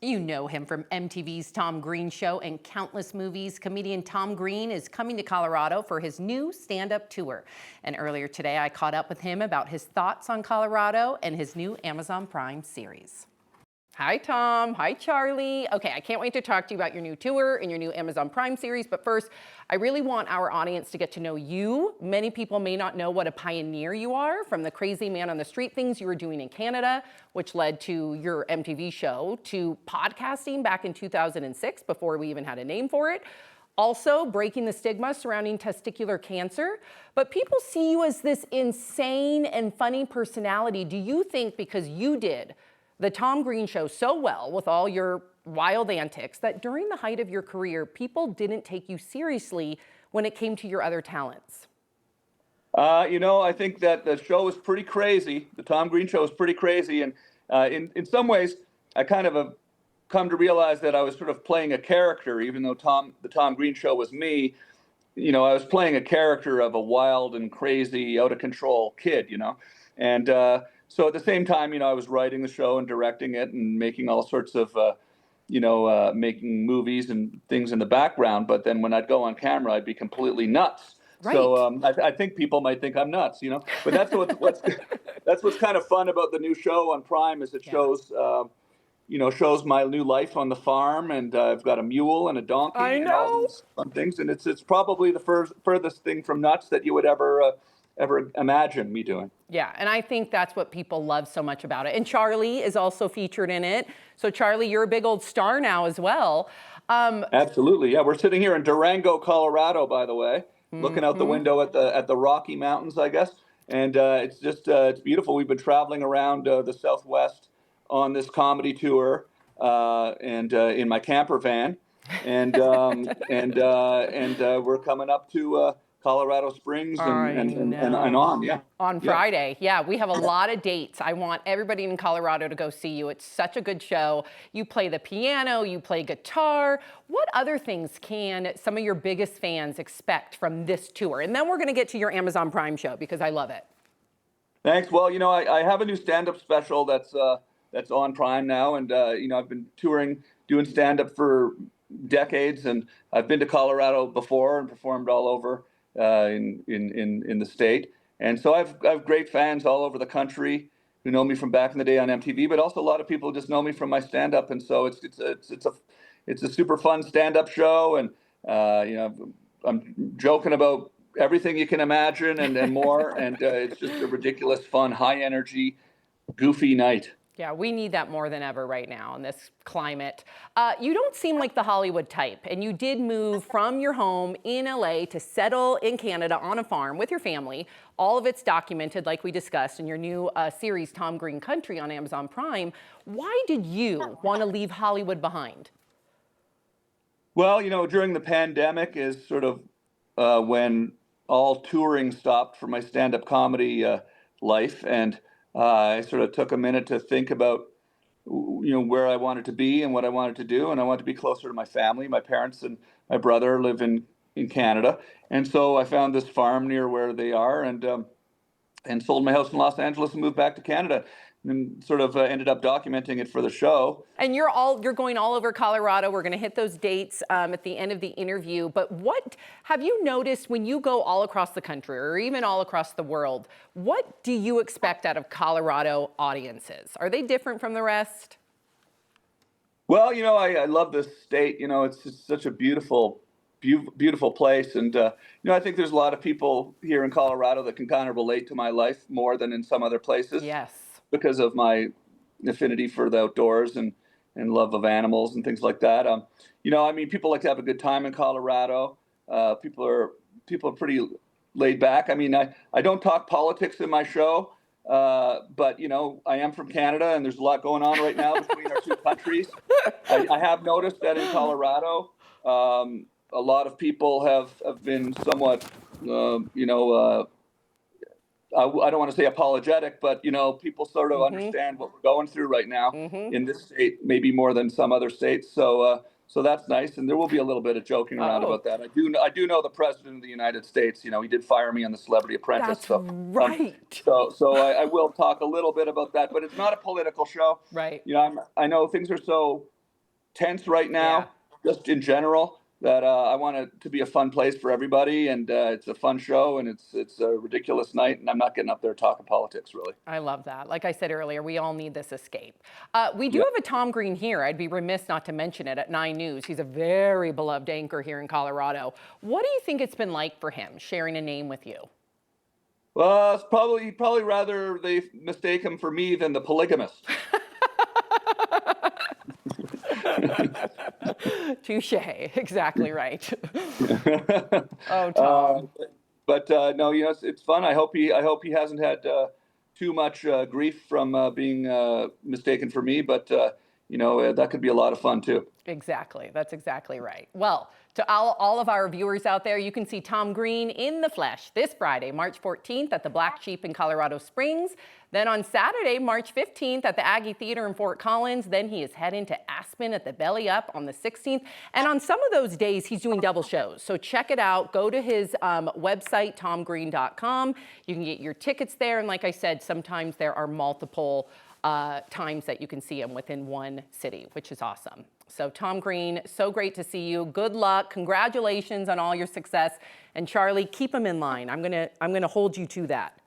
You know him from MTV's Tom Green Show and countless movies. Comedian Tom Green is coming to Colorado for his new stand-up tour. And earlier today, I caught up with him about his thoughts on Colorado and his new Amazon Prime series. Hi, Tom. Hi, Charlie. Okay, I can't wait to talk to you about your new tour and your new Amazon Prime series. But first, I really want our audience to get to know you. Many people may not know what a pioneer you are, from the crazy man on the street things you were doing in Canada, which led to your MTV show, to podcasting back in 2006, before we even had a name for it. Also, breaking the stigma surrounding testicular cancer. But people see you as this insane and funny personality. Do you think because you did the Tom Green Show so well with all your wild antics that during the height of your career, people didn't take you seriously when it came to your other talents? I think that the show is pretty crazy. The Tom Green Show is pretty crazy. And in some ways, I kind of have come to realize that I was sort of playing a character, even though the Tom Green Show was me. I was playing a character of a wild and crazy, out of control kid, And so at the same time, I was writing the show and directing it and making all sorts of, making movies and things in the background. But then when I'd go on camera, I'd be completely nuts. Right. So I think people might think I'm nuts, But that's what's kind of fun about the new show on Prime is it shows my new life on the farm, and I've got a mule and a donkey and all these fun things. And it's probably the furthest thing from nuts that you would ever imagine me doing. Yeah, and I think that's what people love so much about it. And Charlie is also featured in it. So Charlie, you're a big old star now as well. Absolutely, yeah. We're sitting here in Durango, Colorado, by the way, looking out the window at the Rocky Mountains, I guess. And it's just it's beautiful. We've been traveling around the Southwest on this comedy tour, and in my camper van, and we're coming up to Colorado Springs and on, yeah. On Friday, yeah, we have a lot of dates. I want everybody in Colorado to go see you. It's such a good show. You play the piano, you play guitar. What other things can some of your biggest fans expect from this tour? And then we're gonna get to your Amazon Prime show because I love it. Thanks. Well, I have a new stand-up special that's on Prime now, and I've been touring, doing stand-up for decades, and I've been to Colorado before and performed all over in the state, and so I've great fans all over the country who know me from back in the day on MTV, but also a lot of people just know me from my stand-up, and so it's a super fun stand-up show, and I'm joking about everything you can imagine and more, and it's just a ridiculous, fun, high energy, goofy night. Yeah, we need that more than ever right now in this climate. You don't seem like the Hollywood type, and you did move from your home in LA to settle in Canada on a farm with your family. All of it's documented, like we discussed in your new series, Tom Green Country on Amazon Prime. Why did you want to leave Hollywood behind? Well, during the pandemic is sort of when all touring stopped for my stand-up comedy life, and I sort of took a minute to think about, where I wanted to be and what I wanted to do. And I wanted to be closer to my family. My parents and my brother live in Canada. And so I found this farm near where they are, and sold my house in Los Angeles and moved back to Canada, and sort of ended up documenting it for the show. And you're going all over Colorado. We're going to hit those dates at the end of the interview. But what have you noticed when you go all across the country or even all across the world? What do you expect out of Colorado audiences? Are they different from the rest? Well, I love this state. It's just such a beautiful place. And, I think there's a lot of people here in Colorado that can kind of relate to my life more than in some other places. Yes. Because of my affinity for the outdoors and love of animals and things like that. People like to have a good time in Colorado. People are pretty laid back. I don't talk politics in my show, but I am from Canada, and there's a lot going on right now between our two countries. I have noticed that in Colorado, a lot of people have been somewhat, I don't want to say apologetic, but people sort of understand what we're going through right now in this state, maybe more than some other states. So that's nice, and there will be a little bit of joking around about that. I do know the president of the United States. He did fire me on the Celebrity Apprentice. That's right. So I will talk a little bit about that, but it's not a political show. Right. I know things are so tense right now, just in general. That I want it to be a fun place for everybody, and it's a fun show, and it's a ridiculous night, and I'm not getting up there talking politics, really. I love that. Like I said earlier, we all need this escape. We do Yeah. have a Tom Green here. I'd be remiss not to mention it at 9 News. He's a very beloved anchor here in Colorado. What do you think it's been like for him sharing a name with you? Well, it's probably rather they mistake him for me than the polygamist. Touche. Exactly right. Oh, Tom. But no, it's fun. I hope he hasn't had too much grief from being mistaken for me. But that could be a lot of fun too. Exactly. That's exactly right. Well, to all of our viewers out there, you can see Tom Green in the flesh this Friday, March 14th at the Black Sheep in Colorado Springs. Then on Saturday, March 15th at the Aggie Theater in Fort Collins. Then he is heading to Aspen at the Belly Up on the 16th. And on some of those days, he's doing double shows. So check it out. Go to his website, tomgreen.com. You can get your tickets there. And like I said, sometimes there are multiple times that you can see him within one city, which is awesome. So Tom Green, so great to see you. Good luck. Congratulations on all your success. And Charlie, keep him in line. I'm gonna hold you to that.